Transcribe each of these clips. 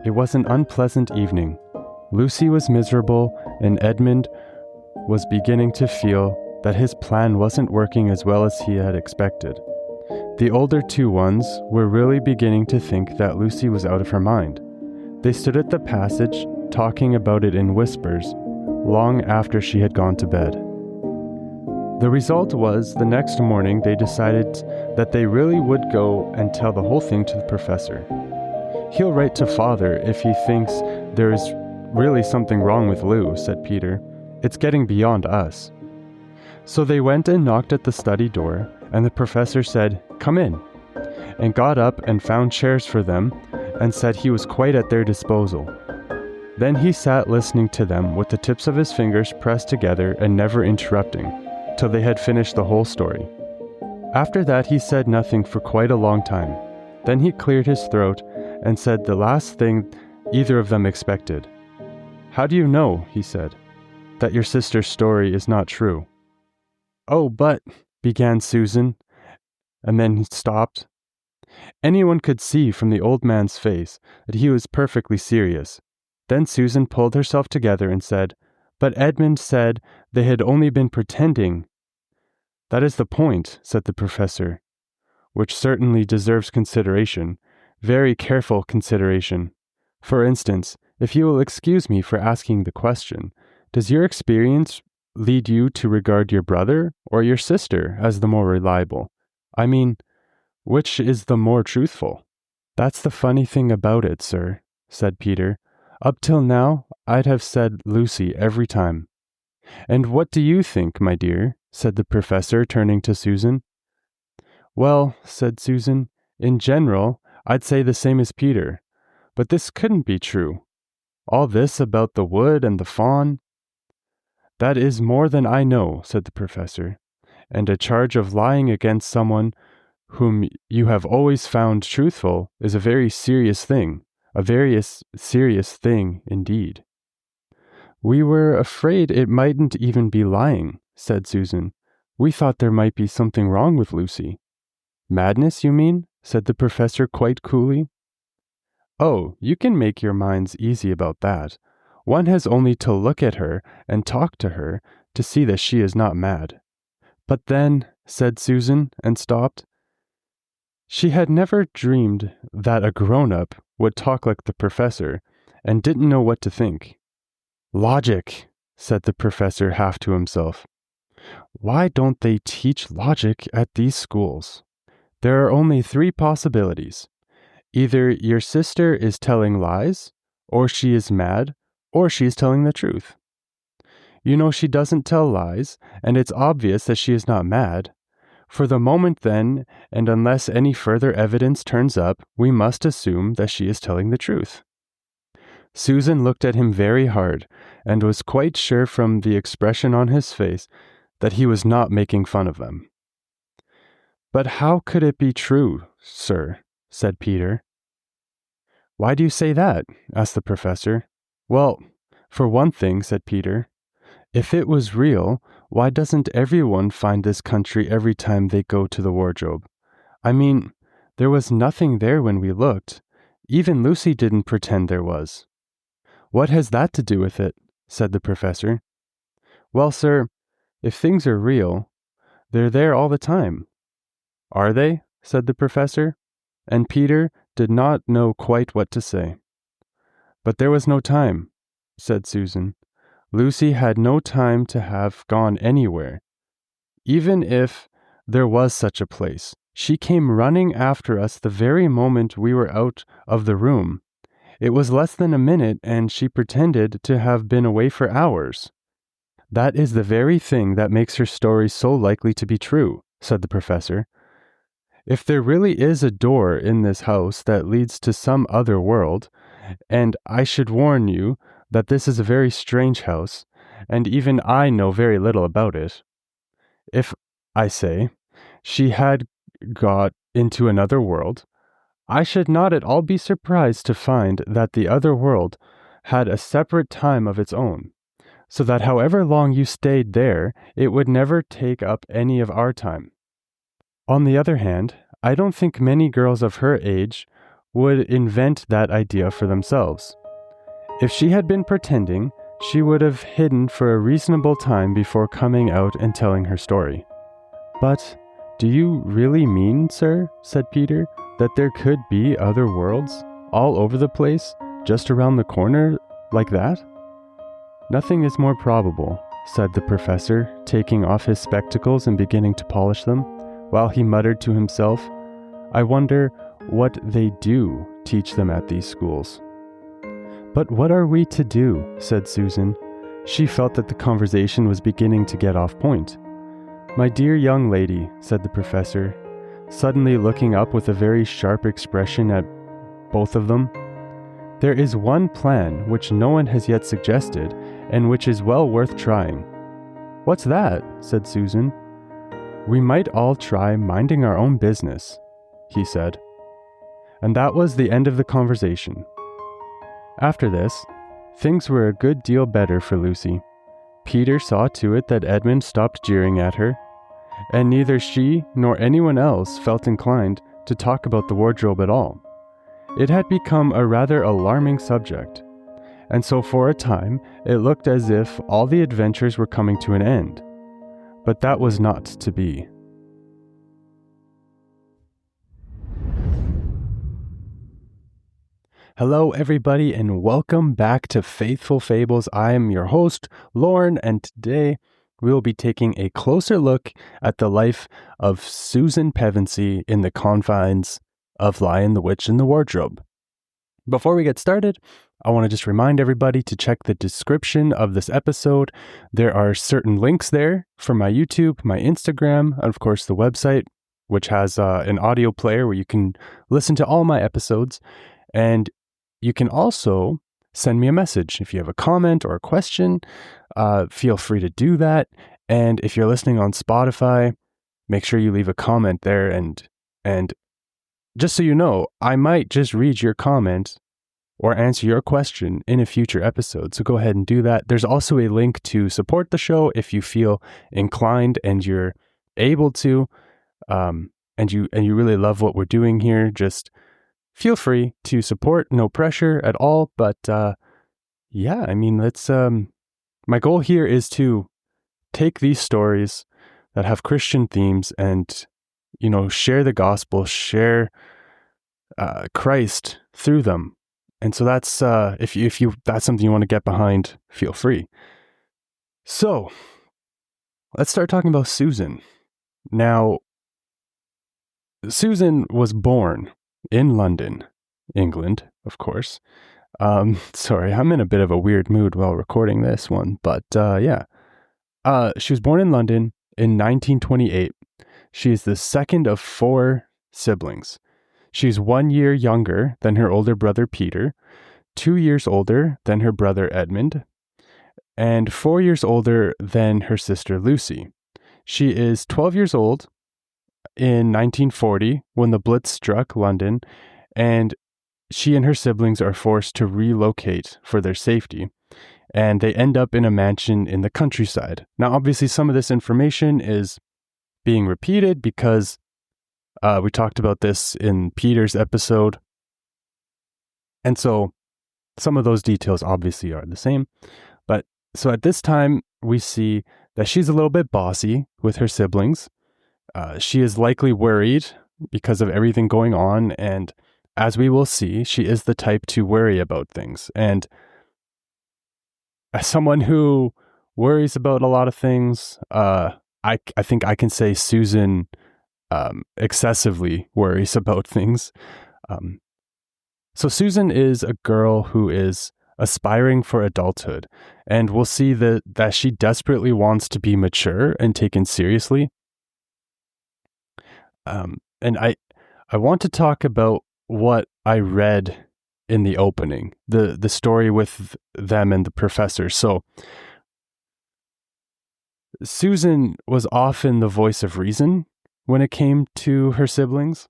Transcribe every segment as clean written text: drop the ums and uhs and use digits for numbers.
It was an unpleasant evening. Lucy was miserable, and Edmund was beginning to feel that his plan wasn't working as well as he had expected. The older two ones were really beginning to think that Lucy was out of her mind. They stood at the passage, talking about it in whispers, long after she had gone to bed. The result was, the next morning they decided that they really would go and tell the whole thing to the professor. "He'll write to Father if he thinks there is really something wrong with Lou," said Peter. "It's getting beyond us." So they went and knocked at the study door, and the professor said, "Come in," and got up and found chairs for them, and said he was quite at their disposal. Then he sat listening to them with the tips of his fingers pressed together and never interrupting, till they had finished the whole story. After that he said nothing for quite a long time. Then he cleared his throat and said the last thing either of them expected. "How do you know," he said, "that your sister's story is not true?" "Oh, but," began Susan, and then he stopped. Anyone could see from the old man's face that he was perfectly serious. Then Susan pulled herself together and said, "But Edmund said they had only been pretending." "That is the point," said the professor, "which certainly deserves consideration, very careful consideration. For instance, if you will excuse me for asking the question, does your experience lead you to regard your brother or your sister as the more reliable? I mean, which is the more truthful?" "That's the funny thing about it, sir," said Peter. "Up till now, I'd have said Lucy every time." "And what do you think, my dear?" said the professor, turning to Susan. "Well," said Susan, "in general, I'd say the same as Peter. But this couldn't be true. All this about the wood and the fawn." "That is more than I know," said the professor. "And a charge of lying against someone whom you have always found truthful is a very serious thing, indeed." "We were afraid it mightn't even be lying," said Susan. "We thought there might be something wrong with Lucy." "Madness, you mean?" said the professor quite coolly. "Oh, you can make your minds easy about that. One has only to look at her and talk to her to see that she is not mad." "But then," said Susan, and stopped. She had never dreamed that a grown-up would talk like the professor, and didn't know what to think. "Logic," said the professor half to himself. "Why don't they teach logic at these schools? There are only three possibilities. Either your sister is telling lies, or she is mad, or she is telling the truth. You know she doesn't tell lies, and it's obvious that she is not mad. For the moment then, and unless any further evidence turns up, we must assume that she is telling the truth." Susan looked at him very hard, and was quite sure from the expression on his face that he was not making fun of them. "But how could it be true, sir?" said Peter. "Why do you say that?" asked the professor. "Well, for one thing," said Peter, "if it was real, why doesn't everyone find this country every time they go to the wardrobe? I mean, there was nothing there when we looked. Even Lucy didn't pretend there was." "What has that to do with it?" said the professor. "Well, sir, if things are real, they're there all the time." "Are they?" said the professor, and Peter did not know quite what to say. "But there was no time," said Susan. "Lucy had no time to have gone anywhere. Even if there was such a place, she came running after us the very moment we were out of the room. It was less than a minute, and she pretended to have been away for hours." "That is the very thing that makes her story so likely to be true," said the professor. "If there really is a door in this house that leads to some other world, and I should warn you that this is a very strange house, and even I know very little about it. If, I say, she had got into another world, I should not at all be surprised to find that the other world had a separate time of its own, so that however long you stayed there, it would never take up any of our time. On the other hand, I don't think many girls of her age would invent that idea for themselves. If she had been pretending, she would have hidden for a reasonable time before coming out and telling her story. "But do you really mean, sir," said Peter, "that there could be other worlds all over the place, just around the corner, like that?" "Nothing is more probable," said the professor, taking off his spectacles and beginning to polish them, while he muttered to himself, "I wonder what they do teach them at these schools." "But what are we to do?" said Susan. She felt that the conversation was beginning to get off point. "My dear young lady," said the professor, suddenly looking up with a very sharp expression at both of them, "there is one plan which no one has yet suggested, and which is well worth trying." "What's that?" said Susan. "We might all try minding our own business," he said. And that was the end of the conversation. After this, things were a good deal better for Lucy. Peter saw to it that Edmund stopped jeering at her, and neither she nor anyone else felt inclined to talk about the wardrobe at all. It had become a rather alarming subject, and so for a time it looked as if all the adventures were coming to an end. But that was not to be. Hello, everybody, and welcome back to Faithful Fables. I am your host, Lauren, and today we will be taking a closer look at the life of Susan Pevensie in the confines of Lion, the Witch, and the Wardrobe. Before we get started, I want to just remind everybody to check the description of this episode. There are certain links there for my YouTube, my Instagram, and of course the website, which has an audio player where you can listen to all my episodes. And you can also send me a message. If you have a comment or a question, feel free to do that. And if you're listening on Spotify, make sure you leave a comment there. And just so you know, I might just read your comment or answer your question in a future episode. So go ahead and do that. There's also a link to support the show if you feel inclined and you're able to, and you really love what we're doing here. Just feel free to support, no pressure at all. But yeah, I mean, let's. My goal here is to take these stories that have Christian themes and, share the gospel, share Christ through them. And so that's if you that's something you want to get behind, feel free. So let's start talking about Susan. Now, Susan was born in London, England, of course. Sorry, I'm in a bit of a weird mood while recording this one, but yeah. She was born in London in 1928. She is the second of 4 siblings. She's 1 year younger than her older brother Peter, 2 years older than her brother Edmund, and 4 years older than her sister Lucy. She is 12 years old in 1940 when the Blitz struck London, and she and her siblings are forced to relocate for their safety, and they end up in a mansion in the countryside. Now, obviously, some of this information is being repeated because we talked about this in Peter's episode, and so some of those details obviously are the same. But so at this time, we see that she's a little bit bossy with her siblings. She is likely worried because of everything going on, and as we will see, she is the type to worry about things. And as someone who worries about a lot of things, I think I can say Susan excessively worries about things. So Susan is a girl who is aspiring for adulthood, and we'll see that she desperately wants to be mature and taken seriously. And I want to talk about what I read in the opening, the story with them and the professor. So Susan was often the voice of reason when it came to her siblings.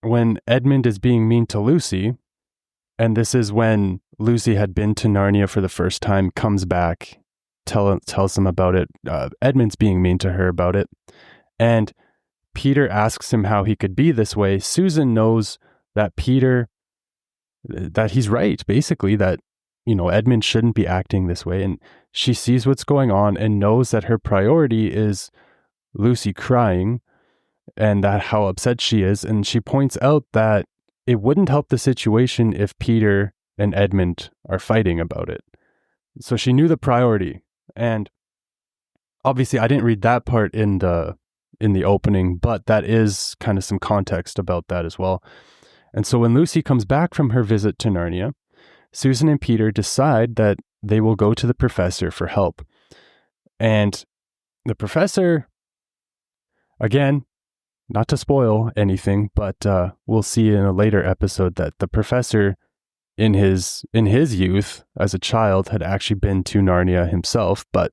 When Edmund is being mean to Lucy, and this is when Lucy had been to Narnia for the first time, comes back, tells them about it. Edmund's being mean to her about it. And Peter asks him how he could be this way. Susan knows that Peter that he's right, basically, that, Edmund shouldn't be acting this way. And she sees what's going on and knows that her priority is Lucy crying and that how upset she is. And she points out that it wouldn't help the situation if Peter and Edmund are fighting about it. So she knew the priority. And obviously I didn't read that part in the opening, but that is kind of some context about that as well. And so when Lucy comes back from her visit to Narnia, Susan and Peter decide that they will go to the professor for help. And the professor, again, not to spoil anything, but we'll see in a later episode that the professor in his youth as a child had actually been to Narnia himself, but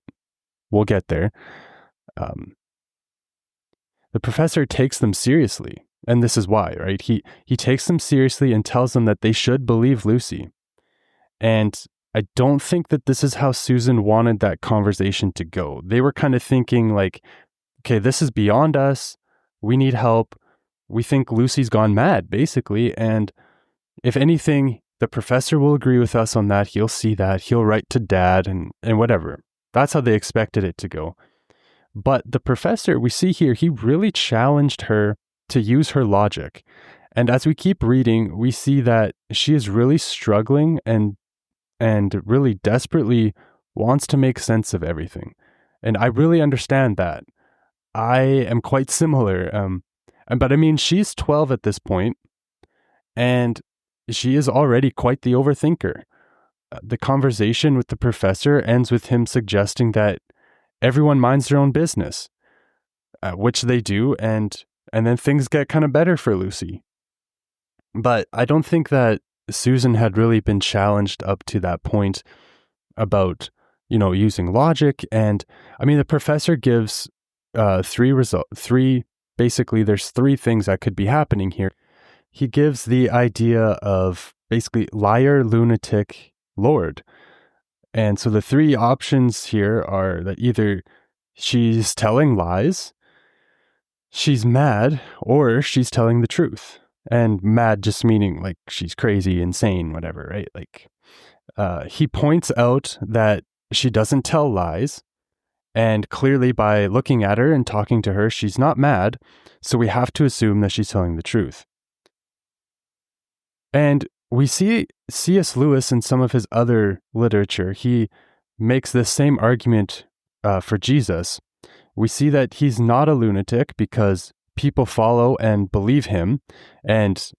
we'll get there. The professor takes them seriously, and this is why, right? He takes them seriously and tells them that they should believe Lucy. And I don't think that this is how Susan wanted that conversation to go. They were kind of thinking like, okay, this is beyond us. We need help. We think Lucy's gone mad, basically. And if anything, the professor will agree with us on that. He'll see that. He'll write to Dad and whatever. That's how they expected it to go. But the professor, we see here, he really challenged her to use her logic. And as we keep reading, we see that she is really struggling and really desperately wants to make sense of everything. And I really understand that. I am quite similar. But I mean, she's 12 at this point, and she is already quite the overthinker. The conversation with the professor ends with him suggesting that everyone minds their own business, which they do, and then things get kind of better for Lucy. But I don't think that Susan had really been challenged up to that point about, using logic. And I mean, the professor gives basically there's three things that could be happening here. He gives the idea of basically liar, lunatic, Lord. And so the three options here are that either she's telling lies, she's mad, or she's telling the truth. And mad just meaning like she's crazy, insane, whatever, right? Like he points out that she doesn't tell lies. And clearly by looking at her and talking to her, she's not mad. So we have to assume that she's telling the truth. And we see C.S. Lewis in some of his other literature. He makes this same argument for Jesus. We see that he's not a lunatic because people follow and believe him, and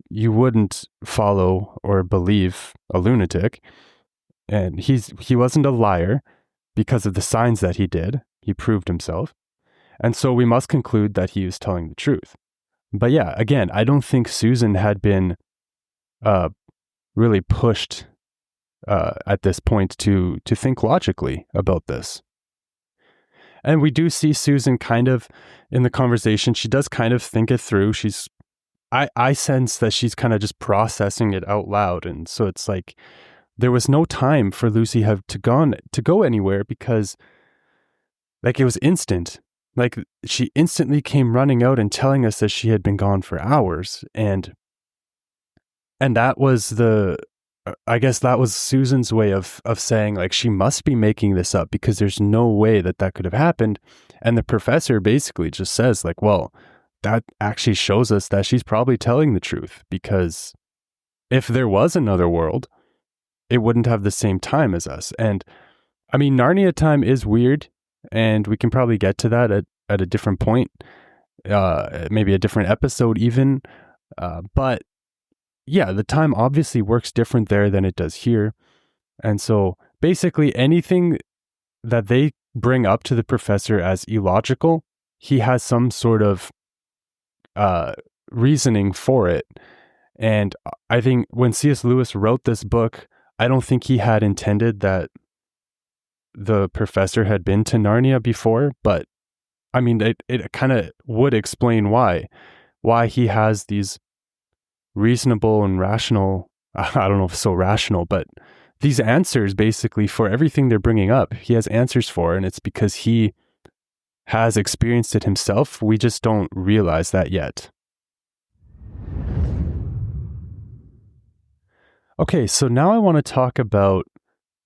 you wouldn't follow or believe a lunatic. And he wasn't a liar because of the signs that he did. He proved himself. And so we must conclude that he was telling the truth. But yeah, again, I don't think Susan had been really pushed at this point to think logically about this. And we do see Susan kind of in the conversation, she does kind of think it through. I sense that she's kind of just processing it out loud. And so it's like, there was no time for Lucy to go anywhere because like it was instant. Like she instantly came running out and telling us that she had been gone for hours. And that was I guess that was Susan's way of saying like she must be making this up because there's no way that could have happened. And the professor basically just says like, well, that actually shows us that she's probably telling the truth, because if there was another world, it wouldn't have the same time as us. And I mean, Narnia time is weird, and we can probably get to that at a different point, maybe a different episode even. But yeah, the time obviously works different there than it does here. And so basically anything that they bring up to the professor as illogical, he has some sort of reasoning for it. And I think when C.S. Lewis wrote this book, I don't think he had intended that the professor had been to Narnia before, but I mean, it kind of would explain why he has these reasonable and rational, I don't know if so rational, but these answers basically for everything they're bringing up, he has answers for, and it's because he has experienced it himself. We just don't realize that yet. Okay, so now I want to talk about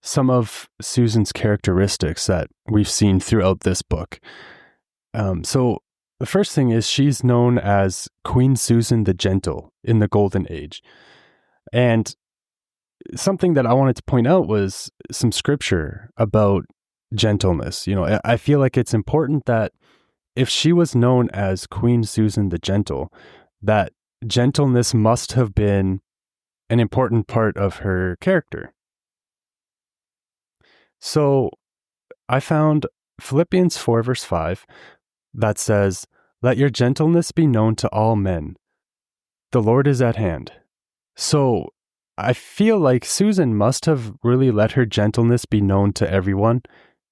some of Susan's characteristics that we've seen throughout this book. So the first thing is she's known as Queen Susan the Gentle in the Golden Age. And something that I wanted to point out was some scripture about gentleness. I feel like it's important that if she was known as Queen Susan the Gentle, that gentleness must have been an important part of her character. So I found Philippians 4, verse 5, that says, "Let your gentleness be known to all men. The Lord is at hand." So I feel like Susan must have really let her gentleness be known to everyone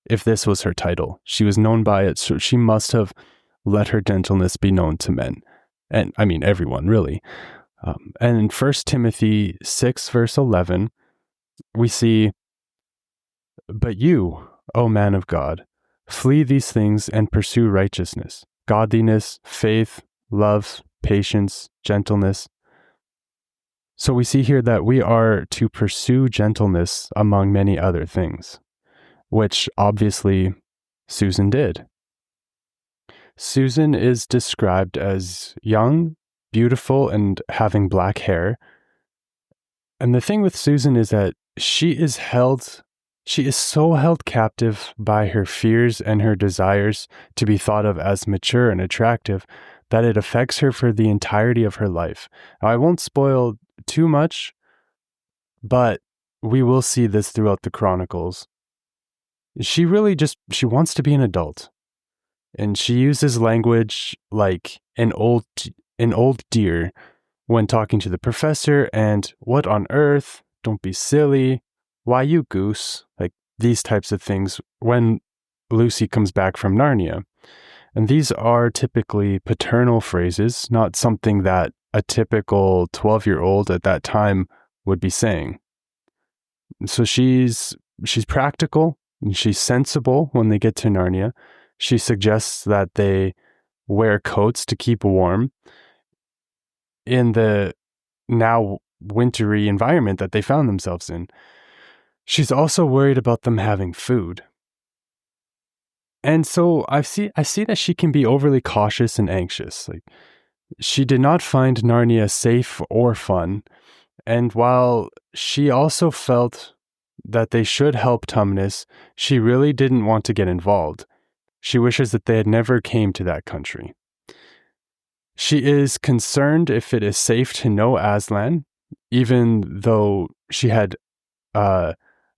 if this was her title. She was known by it, so she must have let her gentleness be known to men. And I mean, everyone, really. And in 1 Timothy 6, verse 11, we see, "But you, O man of God, flee these things and pursue righteousness, godliness, faith, love, patience, gentleness." So we see here that we are to pursue gentleness among many other things, which obviously Susan did. Susan is described as young, beautiful, and having black hair. And the thing with Susan is that she is so held captive by her fears and her desires to be thought of as mature and attractive that it affects her for the entirety of her life. Now, I won't spoil too much, but we will see this throughout the Chronicles. She wants to be an adult. And she uses language like an old deer when talking to the professor, and "what on earth, don't be silly, why you goose," like these types of things when Lucy comes back from Narnia. And these are typically paternal phrases, not something that a typical 12-year-old at that time would be saying. So she's practical and she's sensible when they get to Narnia. She suggests that they wear coats to keep warm in the now wintry environment that they found themselves in. She's also worried about them having food. And so I see that she can be overly cautious and anxious. Like, she did not find Narnia safe or fun. And while she also felt that they should help Tumnus, she really didn't want to get involved. She wishes that they had never came to that country. She is concerned if it is safe to know Aslan, even though she had a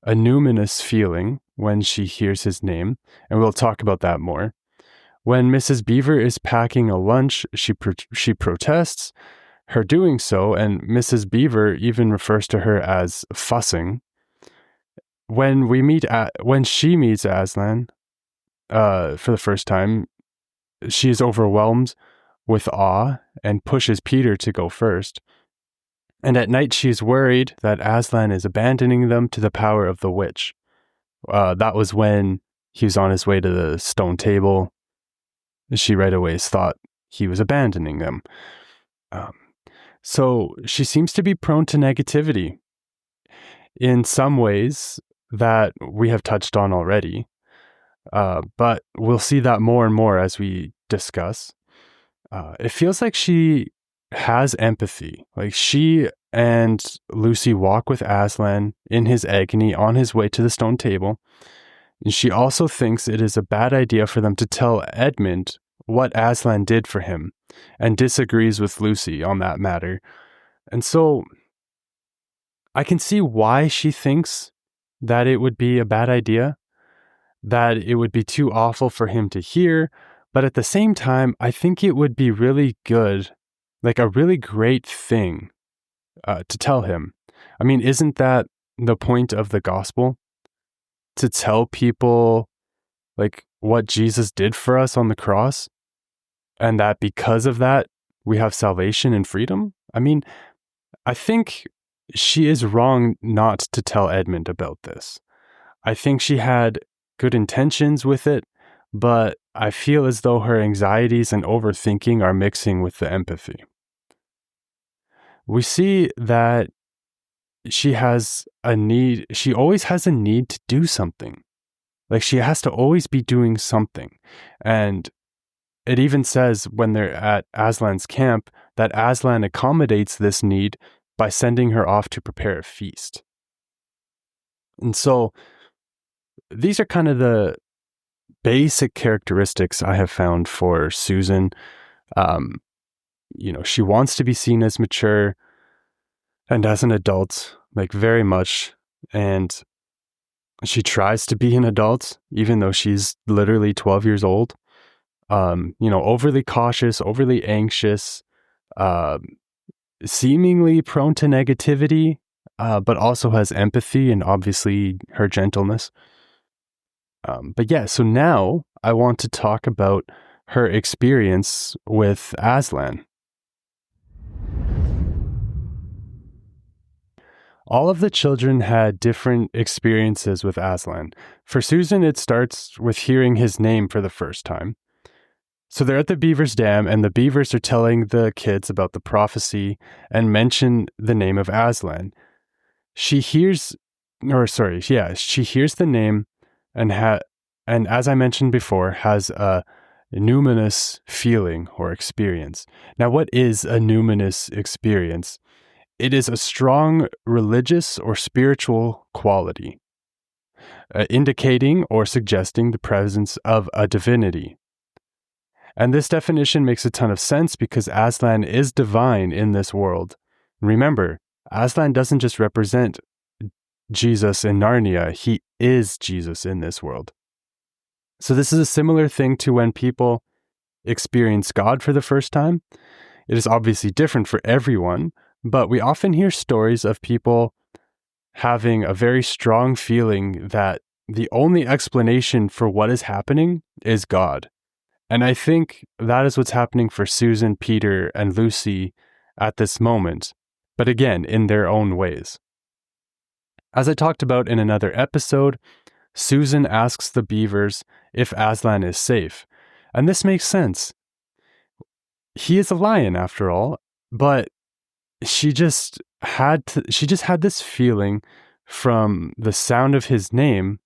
numinous feeling when she hears his name, and we'll talk about that more. When Mrs. Beaver is packing a lunch, she protests her doing so, and Mrs. Beaver even refers to her as fussing. When she meets Aslan for the first time, she is overwhelmed with awe and pushes Peter to go first. And at night, she's worried that Aslan is abandoning them to the power of the witch. That was when he was on his way to the stone table. She right away thought he was abandoning them. So she seems to be prone to negativity in some ways that we have touched on already. But we'll see that more and more as we discuss. It feels like she has empathy. Like, she and Lucy walk with Aslan in his agony on his way to the stone table. And she also thinks it is a bad idea for them to tell Edmund what Aslan did for him, and disagrees with Lucy on that matter. And so I can see why she thinks that it would be a bad idea, that it would be too awful for him to hear. But at the same time, I think it would be really good, like a really great thing to tell him. I mean, isn't that the point of the gospel? To tell people like what Jesus did for us on the cross, and that because of that, we have salvation and freedom? I mean, I think she is wrong not to tell Edmund about this. I think she had good intentions with it, but I feel as though her anxieties and overthinking are mixing with the empathy. We see that she has a need. She always has a need to do something. Like, she has to always be doing something. And it even says when they're at Aslan's camp that Aslan accommodates this need by sending her off to prepare a feast. And so these are kind of the basic characteristics I have found for Susan. She wants to be seen as mature and as an adult, like, very much. And she tries to be an adult, even though she's literally 12 years old. Overly cautious, overly anxious, seemingly prone to negativity, but also has empathy and obviously her gentleness. So now I want to talk about her experience with Aslan. All of the children had different experiences with Aslan. For Susan, it starts with hearing his name for the first time. So they're at the Beaver's Dam, and the beavers are telling the kids about the prophecy and mention the name of Aslan. She hears the name and as I mentioned before, has a numinous feeling or experience. Now, what is a numinous experience? It is a strong religious or spiritual quality, indicating or suggesting the presence of a divinity. And this definition makes a ton of sense because Aslan is divine in this world. Remember, Aslan doesn't just represent Jesus in Narnia, he is Jesus in this world. So this is a similar thing to when people experience God for the first time. It is obviously different for everyone, but we often hear stories of people having a very strong feeling that the only explanation for what is happening is God. And I think that is what's happening for Susan, Peter, and Lucy at this moment, but again, in their own ways. As I talked about in another episode, Susan asks the beavers if Aslan is safe. And this makes sense. He is a lion after all, but she just had this feeling from the sound of his name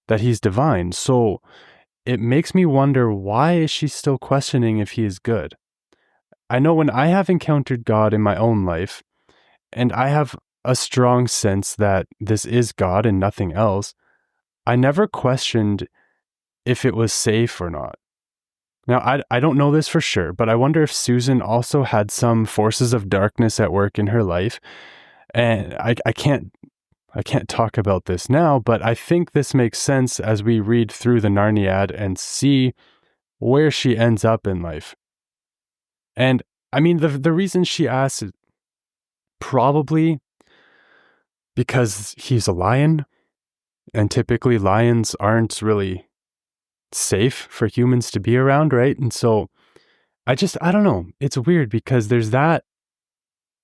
that he's divine. So it makes me wonder, why is she still questioning if he is good? I know when I have encountered God in my own life, and I have a strong sense that this is God and nothing else, I never questioned if it was safe or not. Now, I don't know this for sure, but I wonder if Susan also had some forces of darkness at work in her life. And I can't talk about this now, but I think this makes sense as we read through the Narniad and see where she ends up in life. And I mean, the reason she asks is probably because he's a lion, and typically lions aren't really safe for humans to be around, right? And so I don't know. It's weird because there's that,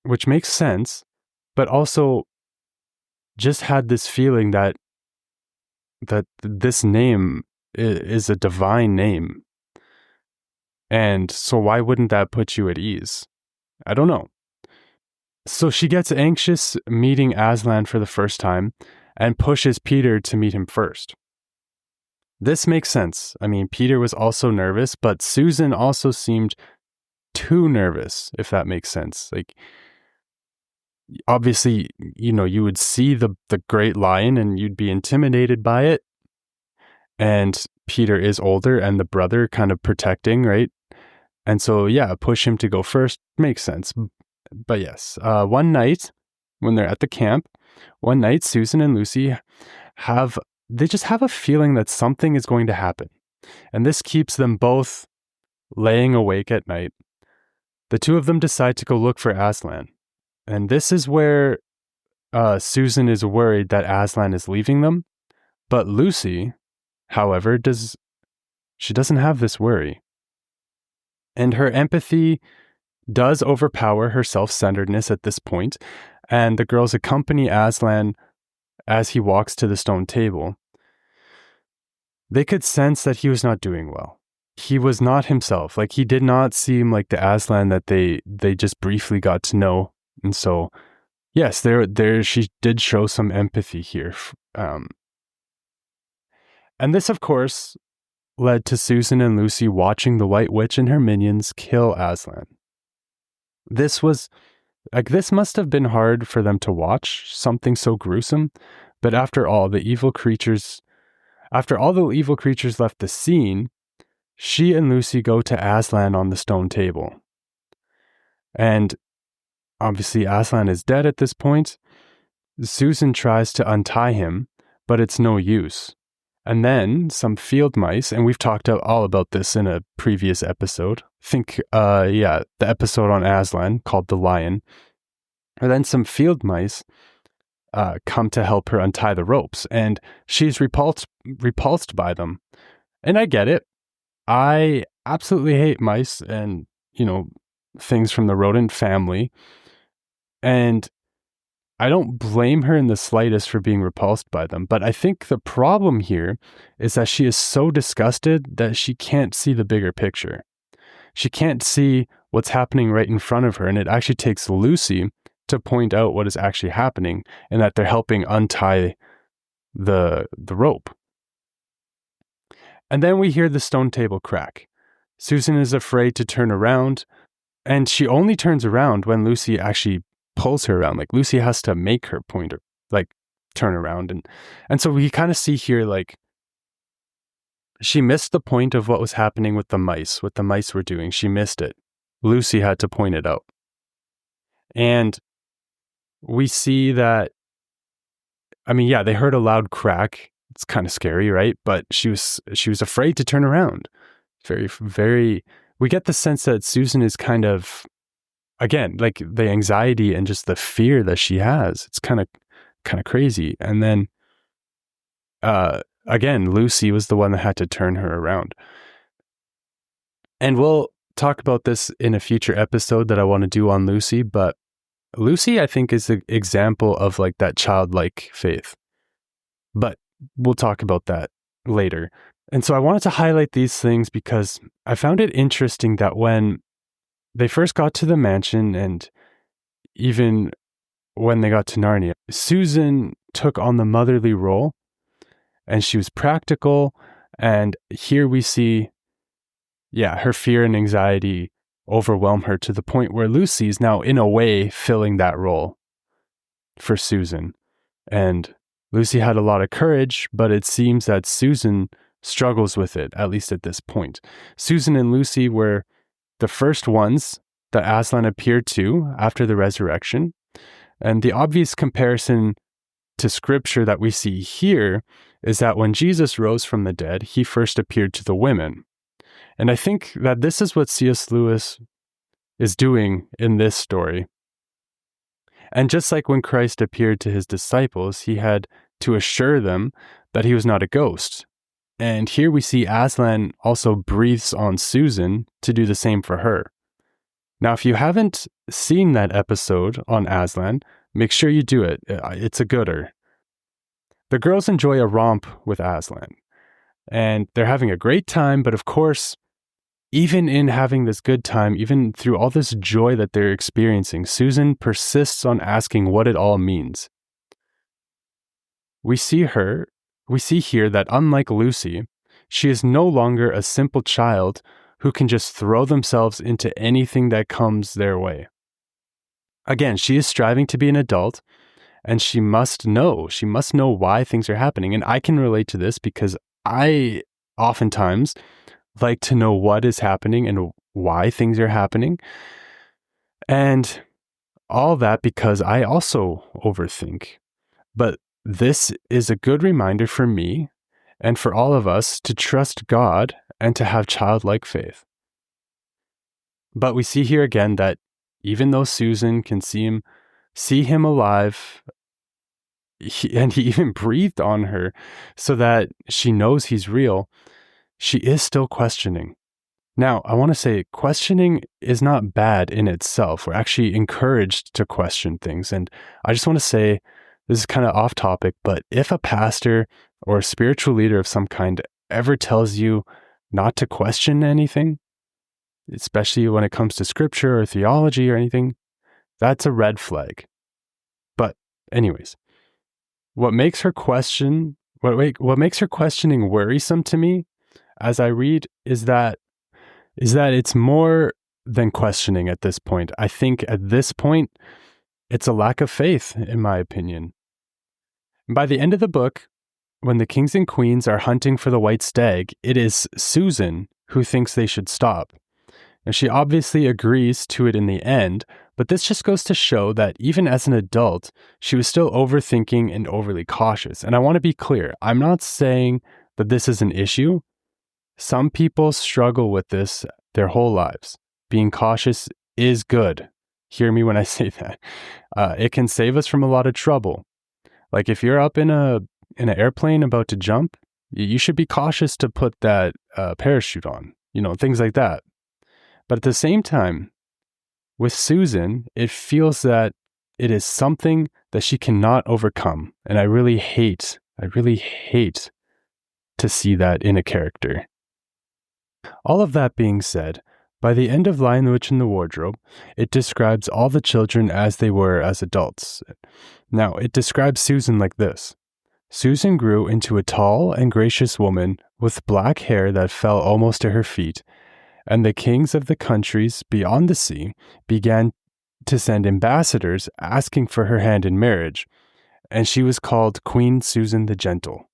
which makes sense, but also just had this feeling that this name is a divine name. And so why wouldn't that put you at ease? I don't know. So she gets anxious meeting Aslan for the first time and pushes Peter to meet him first. This makes sense. I mean, Peter was also nervous, but Susan also seemed too nervous, if that makes sense. Like, obviously, you would see the great lion and you'd be intimidated by it. And Peter is older and the brother kind of protecting, right? And so, yeah, push him to go first makes sense. But yes, one night when they're at the camp, Susan and Lucy they just have a feeling that something is going to happen. And this keeps them both laying awake at night. The two of them decide to go look for Aslan. And this is where Susan is worried that Aslan is leaving them. But Lucy, however, doesn't have this worry. And her empathy does overpower her self-centeredness at this point, and the girls accompany Aslan as he walks to the stone table. They could sense that he was not doing well. He was not himself. Like, he did not seem like the Aslan that they just briefly got to know. And so yes, there she did show some empathy here. And this, of course, led to Susan and Lucy watching the White Witch and her minions kill Aslan. This must have been hard for them to watch, something so gruesome, but after all the evil creatures left the scene, she and Lucy go to Aslan on the stone table. And obviously Aslan is dead at this point. Susan tries to untie him, but it's no use. And then some field mice, and we've talked all about this in a previous episode. The episode on Aslan called The Lion. And then some field mice come to help her untie the ropes, and she's repulsed by them. And I get it. I absolutely hate mice and, things from the rodent family. And I don't blame her in the slightest for being repulsed by them, but I think the problem here is that she is so disgusted that she can't see the bigger picture. She can't see what's happening right in front of her, and it actually takes Lucy to point out what is actually happening and that they're helping untie the rope. And then we hear the stone table crack. Susan is afraid to turn around, and she only turns around when Lucy actually pulls her around. Like, Lucy has to make her turn around. And so we kind of see here, she missed the point of what was happening with the mice, what the mice were doing. She missed it. Lucy had to point it out. And we see that, they heard a loud crack. It's kind of scary, right? But she was afraid to turn around. Very, very, we get the sense that Susan is kind of, again, like the anxiety and just the fear that she has. It's kind of crazy. And then, again, Lucy was the one that had to turn her around. And we'll talk about this in a future episode that I want to do on Lucy, but Lucy, I think, is an example of that childlike faith. But we'll talk about that later. And so I wanted to highlight these things because I found it interesting that when they first got to the mansion, and even when they got to Narnia, Susan took on the motherly role, and she was practical. And here we see, her fear and anxiety overwhelm her to the point where Lucy's now, in a way, filling that role for Susan. And Lucy had a lot of courage, but it seems that Susan struggles with it, at least at this point. Susan and Lucy were the first ones that Aslan appeared to after the resurrection. And the obvious comparison to scripture that we see here is that when Jesus rose from the dead, he first appeared to the women. And I think that this is what C.S. Lewis is doing in this story. And just like when Christ appeared to his disciples, he had to assure them that he was not a ghost. And here we see Aslan also breathes on Susan to do the same for her. Now, if you haven't seen that episode on Aslan, make sure you do it. It's a gooder. The girls enjoy a romp with Aslan, and they're having a great time, but of course, even in having this good time, even through all this joy that they're experiencing, Susan persists on asking what it all means. We see here that unlike Lucy, she is no longer a simple child who can just throw themselves into anything that comes their way. Again, she is striving to be an adult, and she must know why things are happening. And I can relate to this because I oftentimes like to know what is happening and why things are happening. And all that because I also overthink. But this is a good reminder for me and for all of us to trust God and to have childlike faith. But we see here again that even though Susan can see him alive, and he even breathed on her so that she knows he's real, she is still questioning. Now, I want to say questioning is not bad in itself. We're actually encouraged to question things. And I just want to say, this is kind of off topic, but if a pastor or a spiritual leader of some kind ever tells you not to question anything, especially when it comes to scripture or theology or anything, that's a red flag. Anyways, what makes her questioning worrisome to me as I read is that it's more than questioning at this point. I think at this point, it's a lack of faith, in my opinion. And by the end of the book, when the kings and queens are hunting for the white stag, it is Susan who thinks they should stop. And she obviously agrees to it in the end, but this just goes to show that even as an adult, she was still overthinking and overly cautious. And I want to be clear, I'm not saying that this is an issue. Some people struggle with this their whole lives. Being cautious is good. Hear me when I say that. It can save us from a lot of trouble. Like if you're up in an airplane about to jump, you should be cautious to put that parachute on, things like that. But at the same time, with Susan, it feels that it is something that she cannot overcome. And I really hate to see that in a character. All of that being said, by the end of Lion, the Witch, and the Wardrobe, it describes all the children as they were as adults. Now, it describes Susan like this. Susan grew into a tall and gracious woman with black hair that fell almost to her feet, and the kings of the countries beyond the sea began to send ambassadors asking for her hand in marriage, and she was called Queen Susan the Gentle.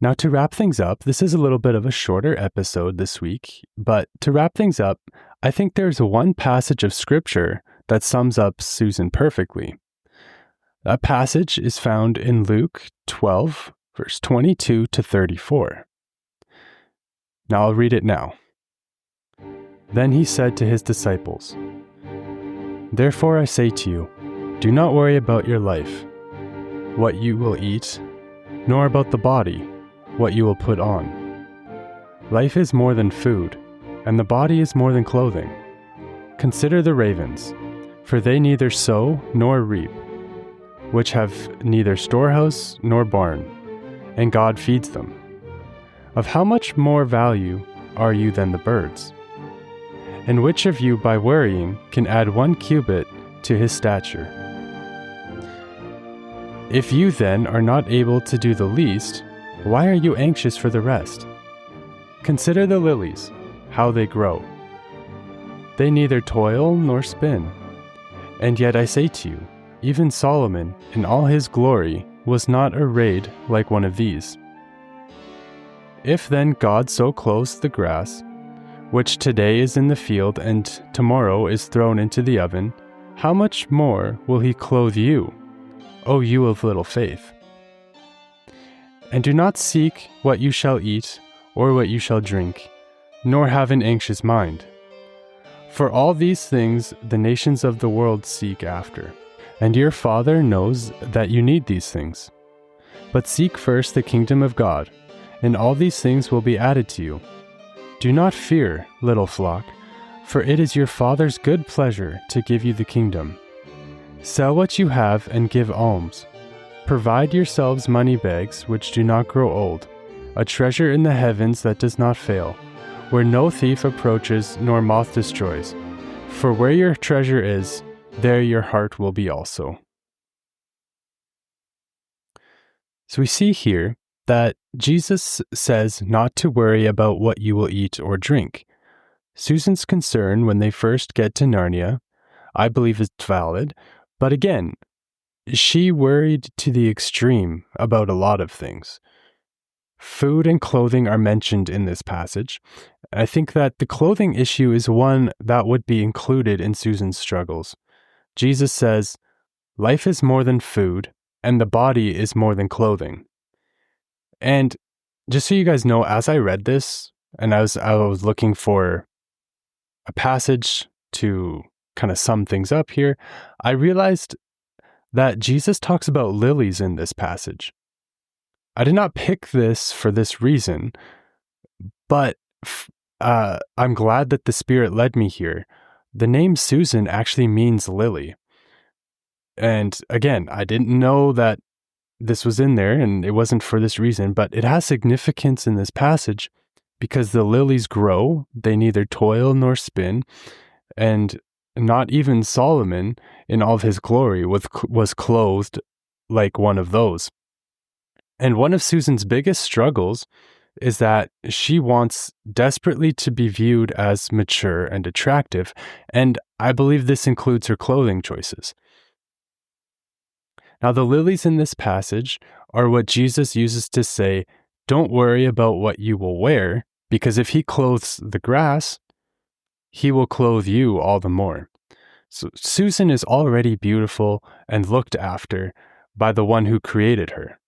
Now, to wrap things up, this is a little bit of a shorter episode this week, but to wrap things up, I think there's one passage of scripture that sums up Susan perfectly. That passage is found in Luke 12, verse 22 to 34. Now I'll read it now. Then he said to his disciples, "Therefore I say to you, do not worry about your life, what you will eat, nor about the body, what you will put on. Life is more than food, and the body is more than clothing. Consider the ravens, for they neither sow nor reap, which have neither storehouse nor barn, and God feeds them. Of how much more value are you than the birds? And which of you by worrying can add 1 cubit to his stature? If you then are not able to do the least, why are you anxious for the rest? Consider the lilies, how they grow. They neither toil nor spin. And yet I say to you, even Solomon in all his glory was not arrayed like one of these. If then God so clothes the grass, which today is in the field and tomorrow is thrown into the oven, how much more will he clothe you, O you of little faith? And do not seek what you shall eat or what you shall drink, nor have an anxious mind. For all these things the nations of the world seek after, and your Father knows that you need these things. But seek first the kingdom of God, and all these things will be added to you. Do not fear, little flock, for it is your Father's good pleasure to give you the kingdom. Sell what you have and give alms. Provide yourselves money bags which do not grow old, a treasure in the heavens that does not fail, where no thief approaches nor moth destroys. For where your treasure is, there your heart will be also." So we see here that Jesus says not to worry about what you will eat or drink. Susan's concern when they first get to Narnia, I believe, is valid, but again, she worried to the extreme about a lot of things. Food and clothing are mentioned in this passage. I think that the clothing issue is one that would be included in Susan's struggles. Jesus says, life is more than food, and the body is more than clothing. And just so you guys know, as I read this, and I was looking for a passage to kind of sum things up here, I realized that Jesus talks about lilies in this passage. I did not pick this for this reason, but I'm glad that the Spirit led me here. The name Susan actually means lily. And again, I didn't know that this was in there, and it wasn't for this reason, but it has significance in this passage because the lilies grow, they neither toil nor spin, and not even Solomon in all of his glory was clothed like one of those. And one of Susan's biggest struggles is that she wants desperately to be viewed as mature and attractive, and I believe this includes her clothing choices. Now, the lilies in this passage are what Jesus uses to say, don't worry about what you will wear, because if he clothes the grass, he will clothe you all the more. So Susan is already beautiful and looked after by the one who created her.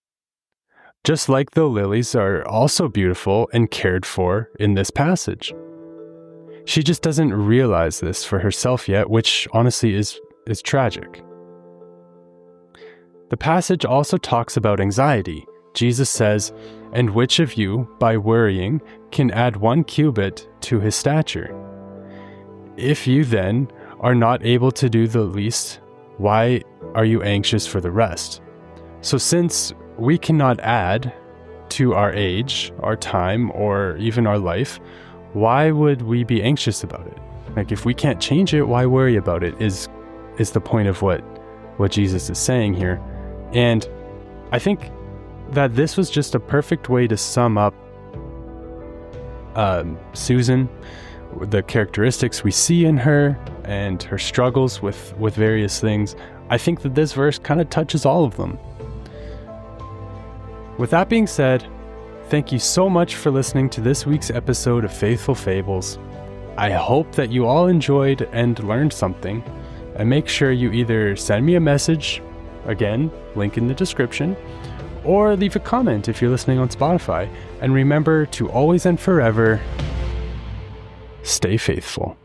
Just like the lilies are also beautiful and cared for in this passage. She just doesn't realize this for herself yet, which honestly is tragic. The passage also talks about anxiety. Jesus says, "And which of you, by worrying, can add 1 cubit to his stature? If you then are not able to do the least, why are you anxious for the rest?" So since we cannot add to our age, our time, or even our life, why would we be anxious about it? Like, if we can't change it, why worry about it is the point of what Jesus is saying here. And I think that this was just a perfect way to sum up Susan, the characteristics we see in her, and her struggles with various things. I think that this verse kind of touches all of them. With that being said, thank you so much for listening to this week's episode of Faithful Fables. I hope that you all enjoyed and learned something, and make sure you either send me a message, again, link in the description, or leave a comment if you're listening on Spotify. And remember to always and forever stay faithful.